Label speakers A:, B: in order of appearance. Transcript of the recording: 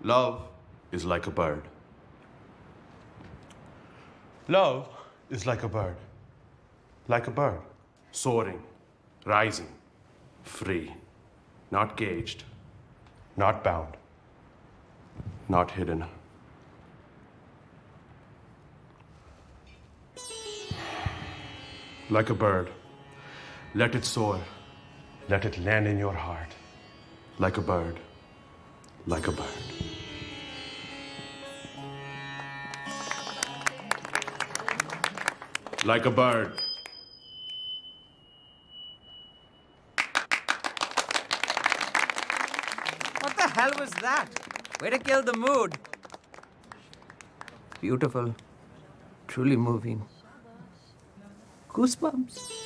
A: Love is like a bird. Love is like a bird. Like a bird. Soaring, rising, free. Not caged, not bound, not hidden. Like a bird, let it soar. Let it land in your heart. Like a bird, like a bird. Like a bird.
B: What the hell was that? Way to kill the mood. Beautiful. Truly moving. Goosebumps.